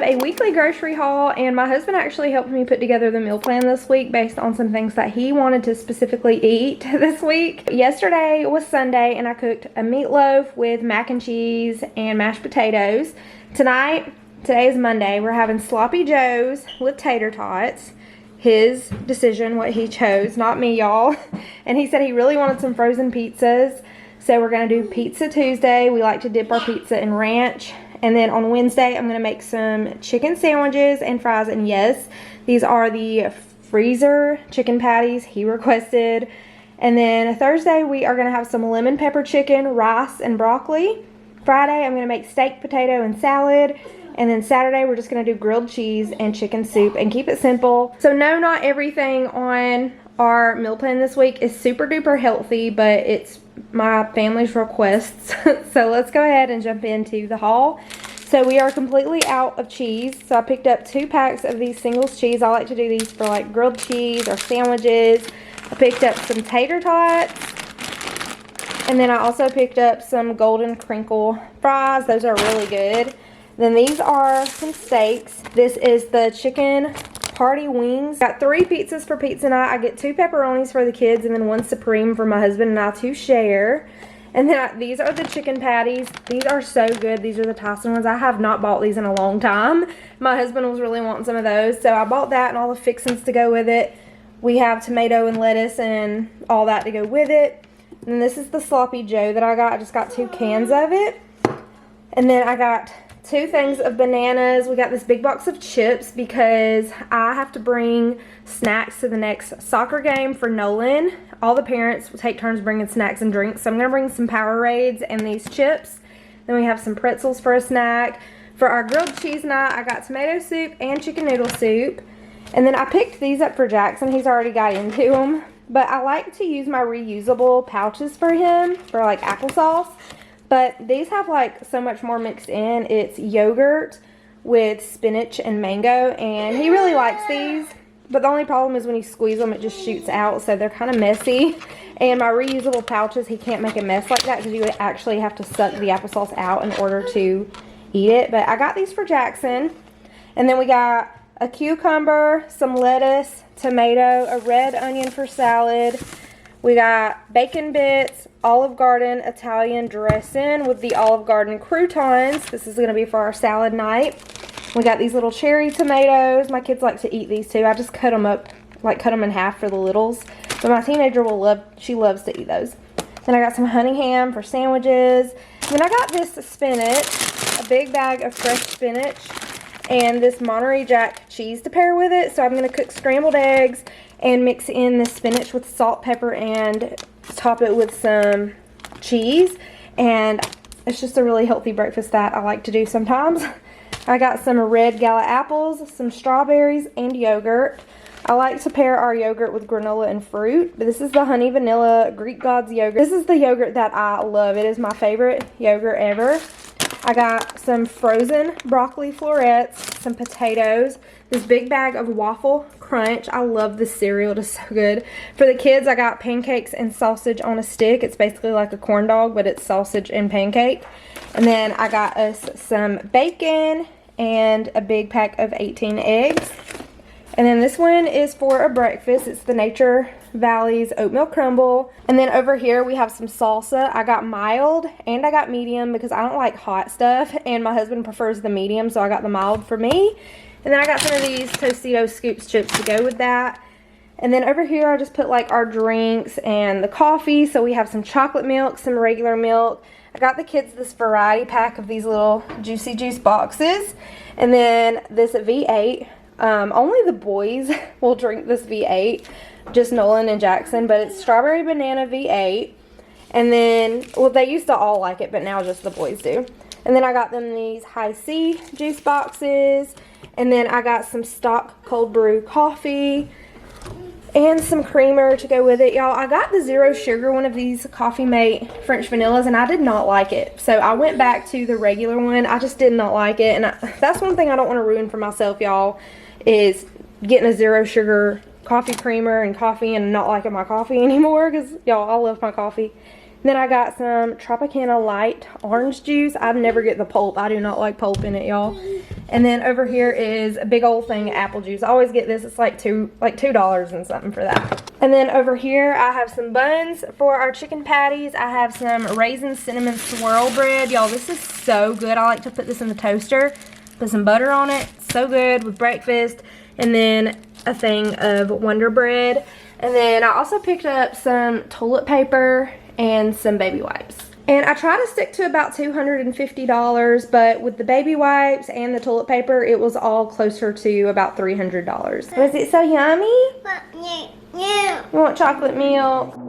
A weekly grocery haul, and my husband actually helped me put together the meal plan this week based on some things that he wanted to specifically eat this week. Yesterday was Sunday and I cooked a meatloaf with mac and cheese and mashed potatoes. Today is Monday, we're having sloppy joes with tater tots. His decision, what he chose, not me, y'all. And he said he really wanted some frozen pizzas, so we're gonna do Pizza Tuesday. We like to dip our pizza in ranch. And then on Wednesday, I'm going to make some chicken sandwiches and fries. And yes, these are the freezer chicken patties he requested. And then Thursday, we are going to have some lemon pepper chicken, rice, and broccoli. Friday, I'm going to make steak, potato, and salad. And then Saturday, we're just going to do grilled cheese and chicken soup and keep it simple. So no, not everything on our meal plan this week is super duper healthy, but it's my family's requests. So let's go ahead and jump into the haul. So we are completely out of cheese. So I picked up 2 packs of these singles cheese. I like to do these for like grilled cheese or sandwiches. I picked up some tater tots. And then I also picked up some golden crinkle fries. Those are really good. Then these are some steaks. This is the chicken party wings. Got 3 pizzas for pizza night. I get 2 pepperonis for the kids and then 1 supreme for my husband and I to share. And then these are the chicken patties. These are so good. These are the Tyson ones. I have not bought these in a long time. My husband was really wanting some of those, so I bought that and all the fixings to go with it. We have tomato and lettuce and all that to go with it. And this is the sloppy joe that I got. I just got 2 cans of it. And then I got 2 things of bananas. We got this big box of chips because I have to bring snacks to the next soccer game for Nolan. All the parents will take turns bringing snacks and drinks. So I'm going to bring some Powerades and these chips. Then we have some pretzels for a snack. For our grilled cheese night, I got tomato soup and chicken noodle soup. And then I picked these up for Jackson. He's already got into them. But I like to use my reusable pouches for him for like applesauce. But these have like so much more mixed in. It's yogurt with spinach and mango, and he really likes these. But the only problem is when you squeeze them, it just shoots out, so they're kind of messy. And my reusable pouches, he can't make a mess like that because you would actually have to suck the applesauce out in order to eat it. But I got these for Jackson. And then we got a cucumber, some lettuce, tomato, a red onion for salad. We got bacon bits, Olive Garden Italian dressing with the Olive Garden croutons. This is going to be for our salad night. We got these little cherry tomatoes. My kids like to eat these too. I just cut them up, like cut them in half for the littles. But my teenager will love, she loves to eat those. Then I got some honey ham for sandwiches. Then I got this spinach, a big bag of fresh spinach, and this Monterey Jack cheese to pair with it. So I'm going to cook scrambled eggs and mix in the spinach with salt, pepper, and top it with some cheese. And it's just a really healthy breakfast that I like to do sometimes. I got some red gala apples, some strawberries, and yogurt. I like to pair our yogurt with granola and fruit. This is the Honey Vanilla Greek Gods yogurt. This is the yogurt that I love. It is my favorite yogurt ever. I got some frozen broccoli florets, some potatoes, this big bag of waffle crunch. I love this cereal. It is so good. For the kids, I got pancakes and sausage on a stick. It's basically like a corn dog, but it's sausage and pancake. And then I got us some bacon and a big pack of 18 eggs. And then this one is for a breakfast. It's the Nature Valley's oatmeal crumble. And then over here we have some salsa. I got mild and I got medium because I don't like hot stuff, and my husband prefers the medium, so I got the mild for me. And then I got some of these Tostitos Scoops chips to go with that. And then over here I just put like our drinks and the coffee. So we have some chocolate milk, some regular milk. I got the kids this variety pack of these little Juicy Juice boxes. And then this V8. Only the boys will drink this V8, just Nolan and Jackson, but it's strawberry banana V8. And then, well, they used to all like it, but now just the boys do. And then I got them these High C juice boxes. And then I got some stock cold brew coffee and some creamer to go with it. Y'all, I got the zero sugar one of these Coffee Mate French vanillas, and I did not like it. So I went back to the regular one. I just did not like it. And that's one thing I don't want to ruin for myself, y'all, is getting a zero sugar coffee creamer and coffee and not liking my coffee anymore, because y'all, I love my coffee. And then I got some Tropicana Light orange juice. I never get the pulp. I do not like pulp in it, y'all. And then over here is a big old thing of apple juice. I always get this. It's like $2 and something for that. And then over here I have some buns for our chicken patties. I have some raisin cinnamon swirl bread. Y'all, this is so good. I like to put this in the toaster, put some butter on it. So good with breakfast. And then a thing of Wonder Bread. And then I also picked up some toilet paper and some baby wipes. And I try to stick to about $250, but with the baby wipes and the toilet paper, it was all closer to about $300. Was it so yummy? Yeah. You want chocolate milk?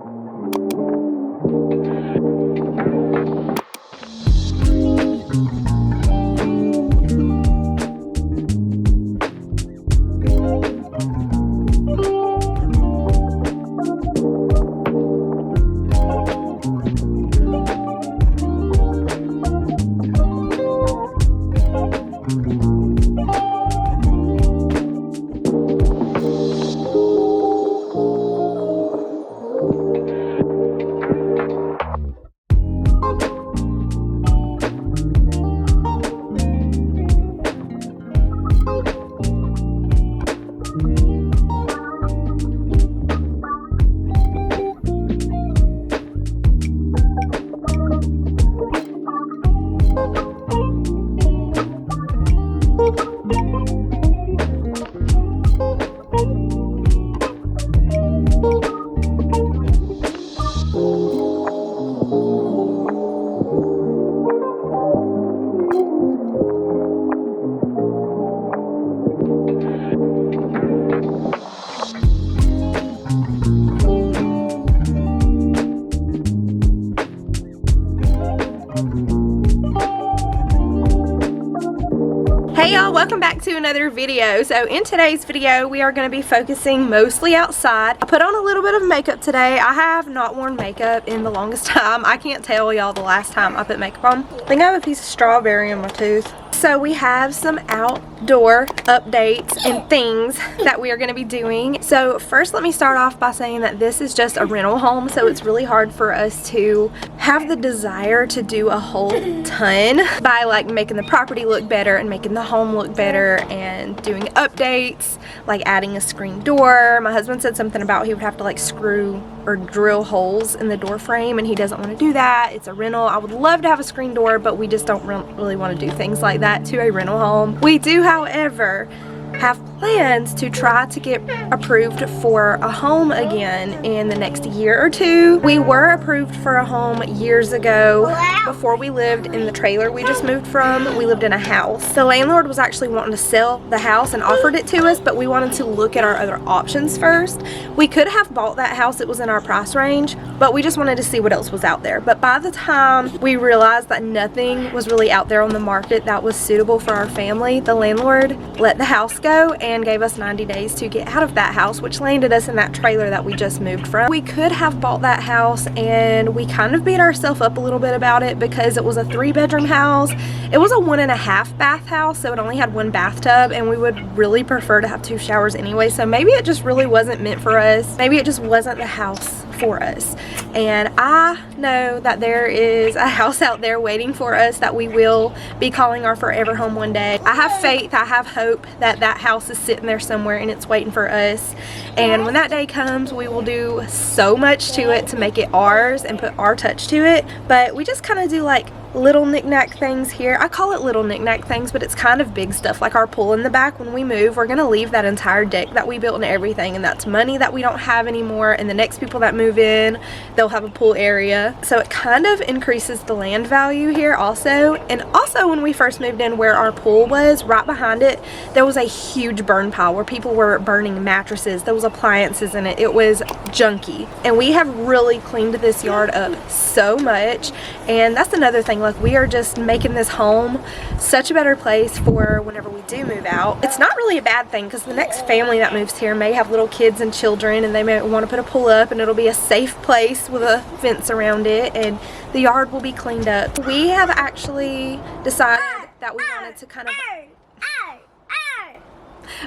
Hey y'all, welcome back to another video. So in today's video we are going to be focusing mostly outside. I put on a little bit of makeup today. I have not worn makeup in the longest time. I can't tell y'all the last time I put makeup on. I think I have a piece of strawberry in my tooth. So we have some outdoor updates and things that we are going to be doing. So first, let me start off by saying that this is just a rental home, so it's really hard for us to have the desire to do a whole ton by like making the property look better and making the home look better and doing updates, like adding a screen door. My husband said something about he would have to like screw or drill holes in the door frame, and he doesn't want to do that. It's a rental. I would love to have a screen door, but we just don't really want to do things like that to a rental home. We do, however, have plans to try to get approved for a home again in the next year or two. We were approved for a home years ago before we lived in the trailer we just moved from. We lived in a house. The landlord was actually wanting to sell the house and offered it to us, but we wanted to look at our other options first. We could have bought that house. It was in our price range, but we just wanted to see what else was out there. But by the time we realized that nothing was really out there on the market that was suitable for our family, the landlord let the house go and gave us 90 days to get out of that house, which landed us in that trailer that we just moved from. We could have bought that house, and we kind of beat ourselves up a little bit about it because it was a 3-bedroom house. It was a 1.5 bath house, so it only had 1 bathtub, and we would really prefer to have 2 showers anyway. So maybe it just really wasn't meant for us. Maybe it just wasn't the house for us. And I know that there is a house out there waiting for us that we will be calling our forever home one day. I have faith, I have hope that that house is sitting there somewhere and it's waiting for us. And when that day comes, we will do so much to it to make it ours and put our touch to it. But we just kind of do like little knick-knack things here. I call it little knick-knack things, but it's kind of big stuff, like our pool in the back. When we move, we're gonna leave that entire deck that we built and everything, and that's money that we don't have anymore, and the next people that move in, they'll have a pool area. So it kind of increases the land value here also. And also when we first moved in, where our pool was, right behind it, there was a huge burn pile where people were burning mattresses. There was appliances in it. It was junky. And we have really cleaned this yard up so much. And that's another thing, like we are just making this home such a better place for whenever we do move out. It's not really a bad thing, because the next family that moves here may have little kids and children, and they may want to put a pool up, and it'll be a safe place with a fence around it, and the yard will be cleaned up. We have actually decided that we wanted to kind of...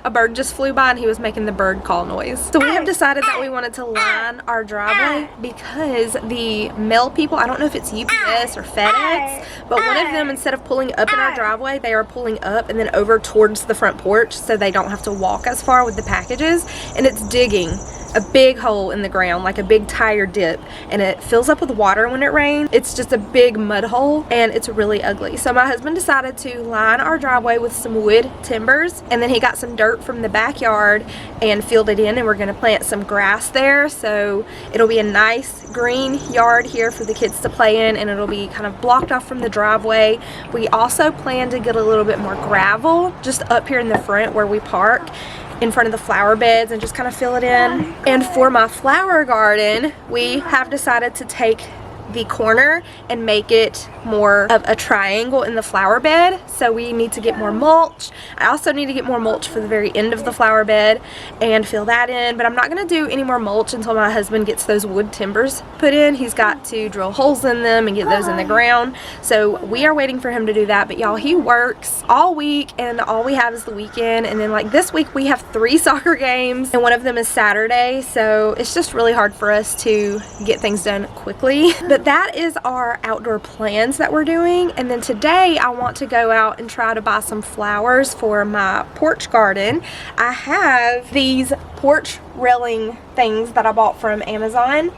A bird just flew by and he was making the bird call noise. So we have decided that we wanted to line our driveway because the mail people, I don't know if it's UPS or FedEx, but one of them, instead of pulling up in our driveway, they are pulling up and then over towards the front porch so they don't have to walk as far with the packages, and it's digging a big hole in the ground, like a big tire dip, and it fills up with water when it rains. It's just a big mud hole and it's really ugly. So my husband decided to line our driveway with some wood timbers, and then he got some dirt from the backyard and filled it in, and we're gonna plant some grass there, so it'll be a nice green yard here for the kids to play in, and it'll be kind of blocked off from the driveway. We also plan to get a little bit more gravel just up here in the front where we park, in front of the flower beds, and just kind of fill it in. And for my flower garden, we have decided to take the corner and make it more of a triangle in the flower bed. So we need to get more mulch. I also need to get more mulch for the very end of the flower bed and fill that in, but I'm not going to do any more mulch until my husband gets those wood timbers put in. He's got to drill holes in them and get those in the ground, so we are waiting for him to do that. But y'all, he works all week and all we have is the weekend, and then like this week we have 3 soccer games and one of them is Saturday, so it's just really hard for us to get things done quickly. But that is our outdoor plans that we're doing. And then today I want to go out and try to buy some flowers for my porch garden. I have these porch railing things that I bought from Amazon,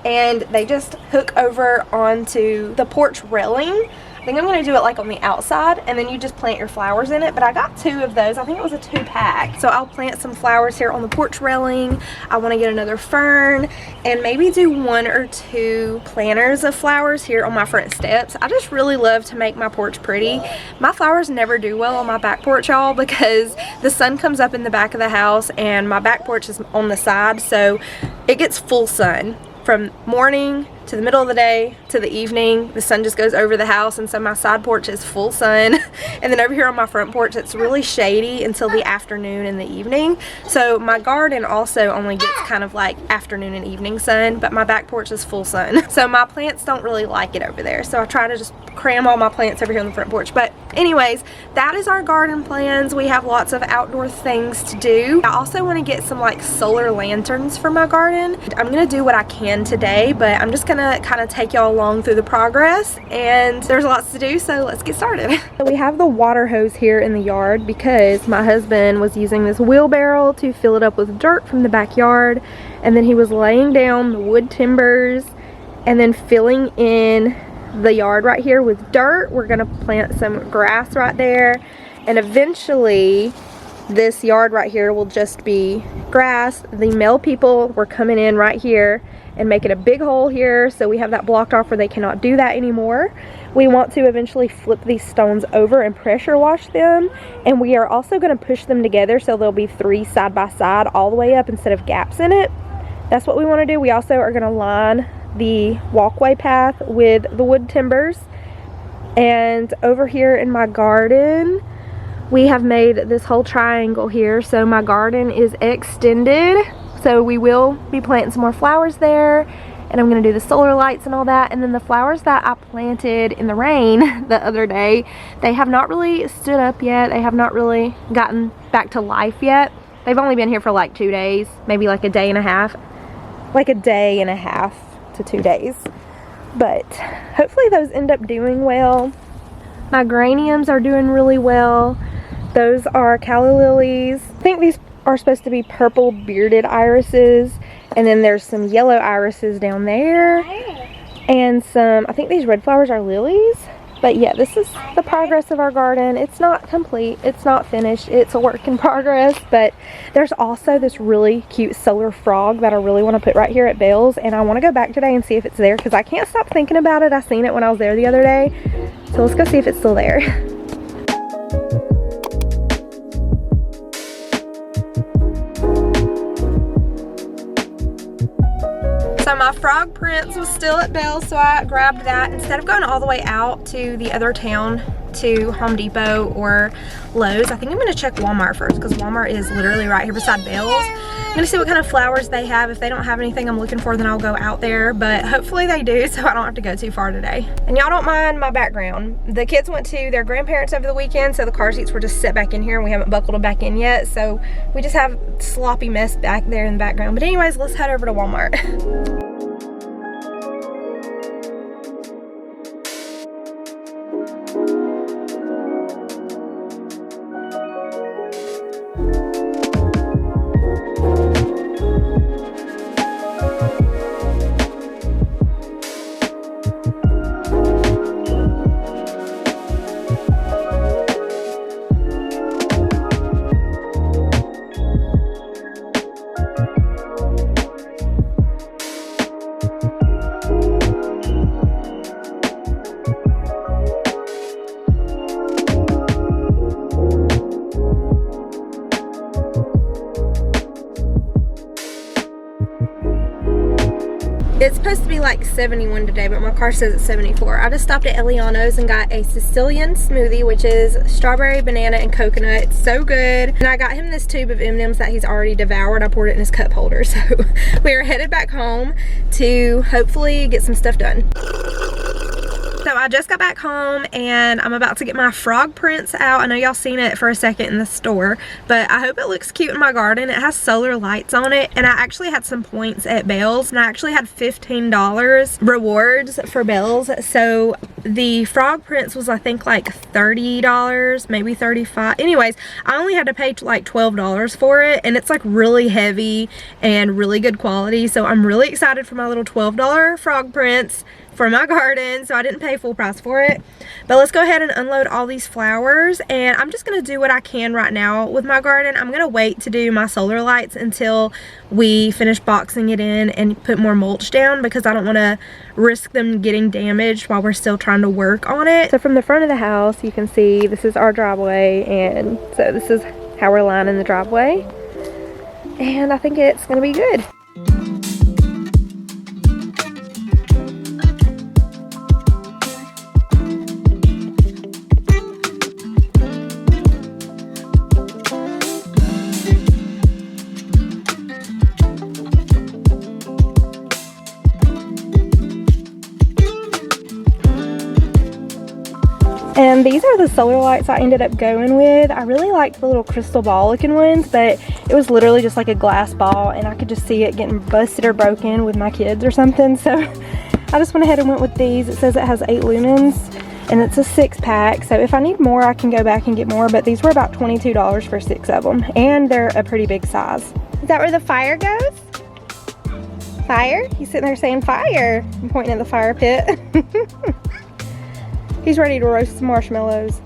and they just hook over onto the porch railing. I think I'm going to do it like on the outside, and then you just plant your flowers in it. But I got 2 of those. I think it was a 2-pack. So I'll plant some flowers here on the porch railing. I want to get another fern and maybe do 1 or 2 planters of flowers here on my front steps. I just really love to make my porch pretty. My flowers never do well on my back porch, y'all, because the sun comes up in the back of the house and my back porch is on the side, so it gets full sun from morning to the middle of the day to the evening. The sun just goes over the house, and so my side porch is full sun. And then over here on my front porch, it's really shady until the afternoon and the evening. So my garden also only gets kind of like afternoon and evening sun, but my back porch is full sun. So my plants don't really like it over there, so I try to just cram all my plants over here on the front porch. But anyways, that is our garden plans. We have lots of outdoor things to do. I also want to get some like solar lanterns for my garden. I'm gonna do what I can today, but I'm just gonna kind of take y'all along through the progress, and there's lots to do, so let's get started. So we have the water hose here in the yard because my husband was using this wheelbarrow to fill it up with dirt from the backyard, and then he was laying down the wood timbers and then filling in the yard right here with dirt. We're gonna plant some grass right there, and eventually this yard right here will just be grass. The male people were coming in right here and making a big hole here, so we have that blocked off where they cannot do that anymore. We want to eventually flip these stones over and pressure wash them, and we are also going to push them together so there'll be 3 side by side all the way up instead of gaps in it. That's what we want to do. We also are going to line the walkway path with the wood timbers. And over here in my garden, we have made this whole triangle here, so my garden is extended. So we will be planting some more flowers there, and I'm going to do the solar lights and all that. And then the flowers that I planted in the rain the other day, they have not really stood up yet. They have not really gotten back to life yet. They've only been here for like 2 days, maybe like a day and a half. like a day and a half to 2 days. But hopefully those end up doing well. My geraniums are doing really well. Those are calla lilies. I think these are supposed to be purple bearded irises. And then there's some yellow irises down there. And some, I think these red flowers are lilies. But yeah, this is the progress of our garden. It's not complete, it's not finished, it's a work in progress. But there's also this really cute solar frog that I really want to put right here at Bell's, and I want to go back today and see if it's there because I can't stop thinking about it. I seen it when I was there the other day, so let's go see if it's still there. So my frog prince was still at Bell's, so I grabbed that. Instead of going all the way out to the other town to Home Depot or Lowe's, I think I'm going to check Walmart first because Walmart is literally right here beside Bell's. I'm going to see what kind of flowers they have. If they don't have anything I'm looking for, then I'll go out there, but hopefully they do so I don't have to go too far today. And y'all don't mind my background. The kids went to their grandparents over the weekend, so the car seats were just set back in here and we haven't buckled them back in yet, so we just have a sloppy mess back there in the background. But anyways, let's head over to Walmart. It's supposed to be like 71 today, but my car says it's 74. I just stopped at Eliano's and got a Sicilian smoothie, which is strawberry, banana, and coconut. It's so good. And I got him this tube of M&Ms that he's already devoured. I poured it in his cup holder. So we are headed back home to hopefully get some stuff done. So I just got back home and I'm about to get my frog prints out. I know y'all seen it for a second in the store, but I hope it looks cute in my garden. It has solar lights on it, and I actually had some points at Bell's, and I actually had $15 rewards for Bell's. So the frog prints was I think like $30, maybe $35. Anyways, I only had to pay like $12 for it, and it's like really heavy and really good quality. So I'm really excited for my little $12 frog prints for my garden, so I didn't pay full price for it. But let's go ahead and unload all these flowers, and I'm just gonna do what I can right now with my garden. I'm gonna wait to do my solar lights until we finish boxing it in and put more mulch down, because I don't want to risk them getting damaged while we're still trying to work on it. So from the front of the house you can see this is our driveway, and so this is how we're lining the driveway, and I think it's gonna be good. And these are the solar lights I ended up going with. I really liked the little crystal ball looking ones, but it was literally just like a glass ball, and I could just see it getting busted or broken with my kids or something. So I just went ahead and went with these. It says it has 8 lumens and it's a 6-pack. So if I need more, I can go back and get more, but these were about $22 for 6 of them, and they're a pretty big size. Is that where the fire goes? Fire? He's sitting there saying fire. I'm pointing at the fire pit. He's ready to roast some marshmallows.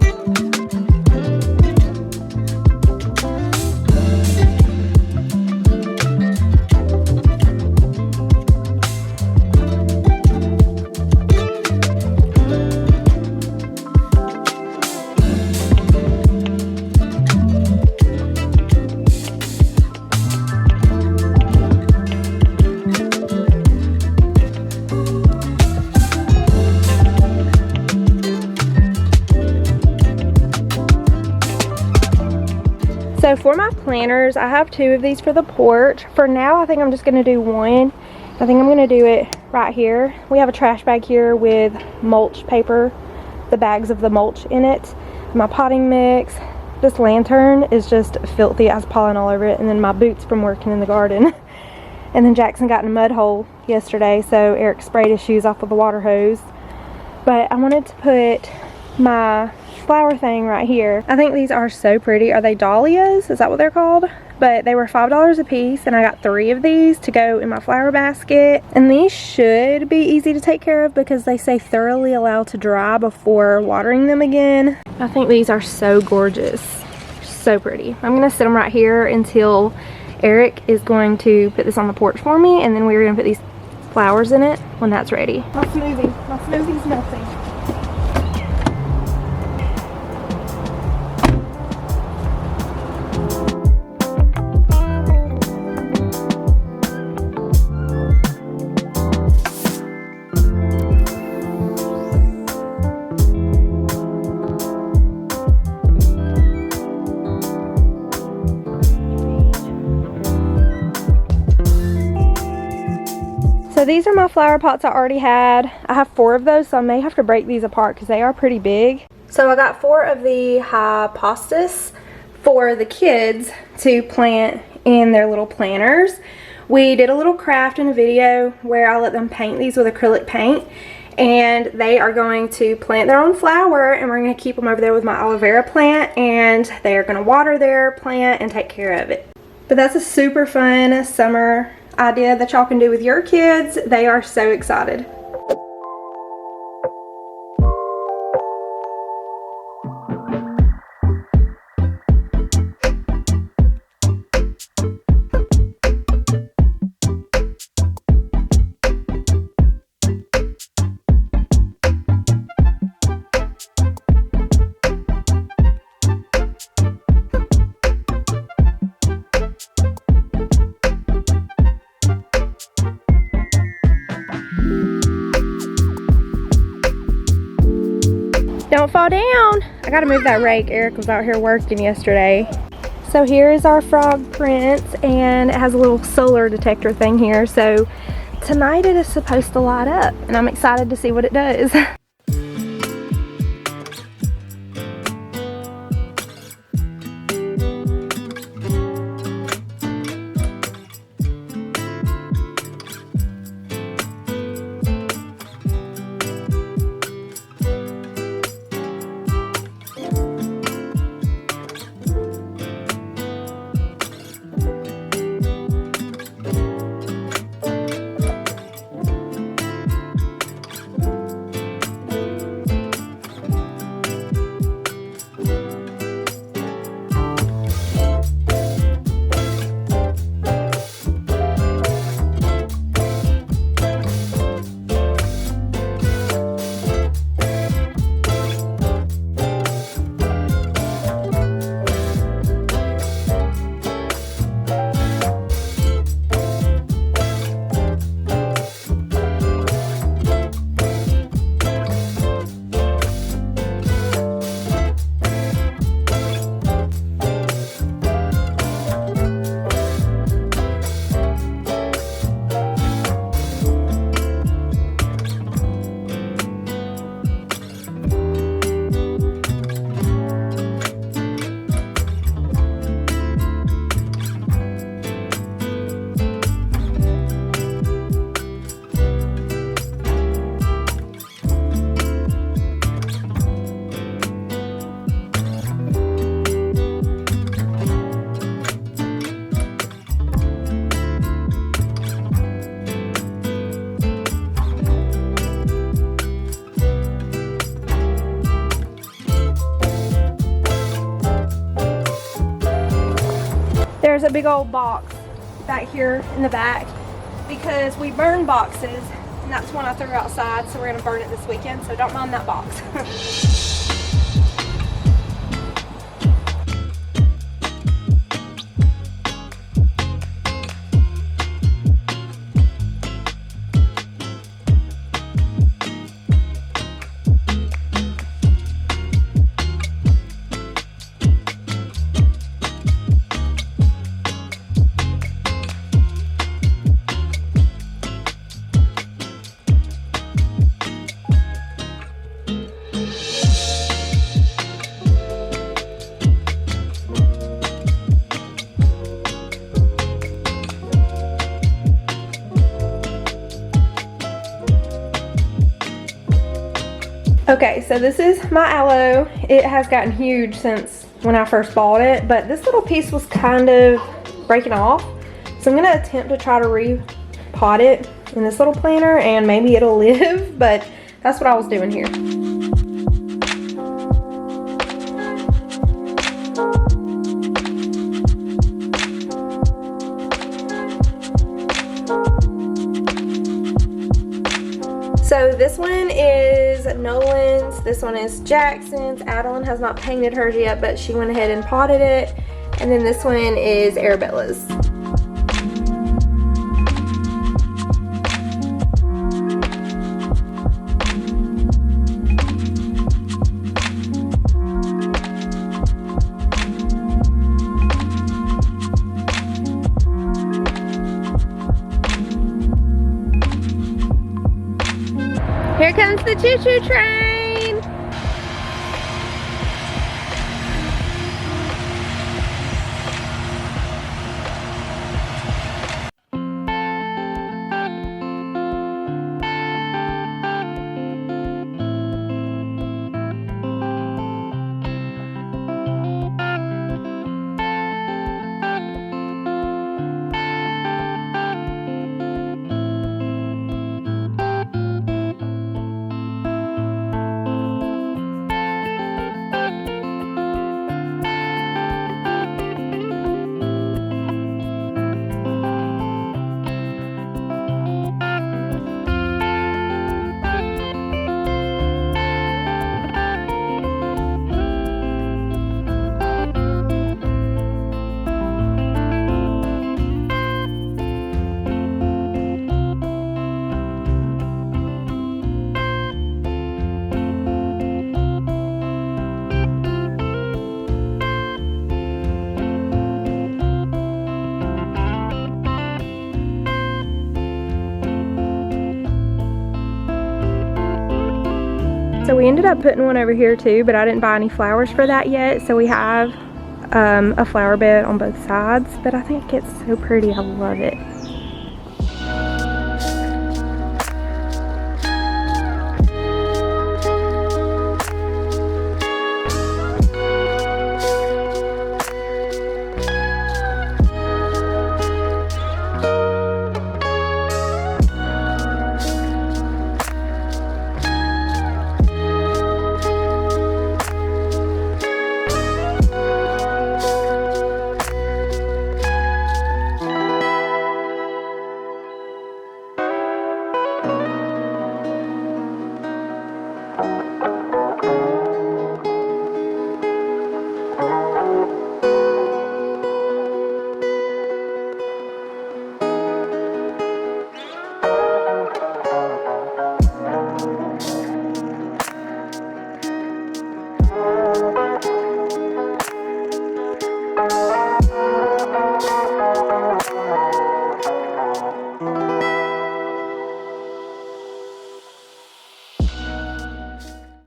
So for my planters, I have 2 of these for the porch. For now, I think I'm just going to do one. I think I'm going to do it right here. We have a trash bag here with mulch paper, the bags of the mulch in it. My potting mix. This lantern is just filthy. It has pollen all over it. And then my boots from working in the garden. And then Jackson got in a mud hole yesterday, so Eric sprayed his shoes off with a water hose. But I wanted to put my flower thing right here. I think these are so pretty. Are they dahlias? Is that what they're called? But they were $5 a piece, and I got 3 of these to go in my flower basket. And these should be easy to take care of because they say thoroughly allow to dry before watering them again. I think these are so gorgeous. So pretty. I'm gonna sit them right here until Eric is going to put this on the porch for me, and then we're gonna put these flowers in it when that's ready. My smoothie's melting. So these are my flower pots I already had. I have 4 of those, so I may have to break these apart because they are pretty big. So I got 4 of the hibiscus for the kids to plant in their little planters. We did a little craft in a video where I let them paint these with acrylic paint, and they are going to plant their own flower, and we're going to keep them over there with my aloe vera plant, and they're going to water their plant and take care of it. But that's a super fun summer idea that y'all can do with your kids. They are so excited. Don't fall down. I gotta move that rake. Eric was out here working yesterday. So here is our frog prints, and it has a little solar detector thing here. So tonight it is supposed to light up, and I'm excited to see what it does. There's a big old box back here in the back because we burn boxes, and that's one I threw outside, so we're gonna burn it this weekend, so don't mind that box. Okay, so this is my aloe. It has gotten huge since when I first bought it, but this little piece was kind of breaking off. So I'm gonna attempt to try to repot it in this little planter and maybe it'll live, but that's what I was doing here. So this one is Nolan's, this one is Jackson's. Adeline has not painted hers yet, but she went ahead and potted it. And then this one is Arabella's. Here comes the choo-choo train. So we ended up putting one over here too, but I didn't buy any flowers for that yet. So we have a flower bed on both sides, but I think it's so pretty. I love it.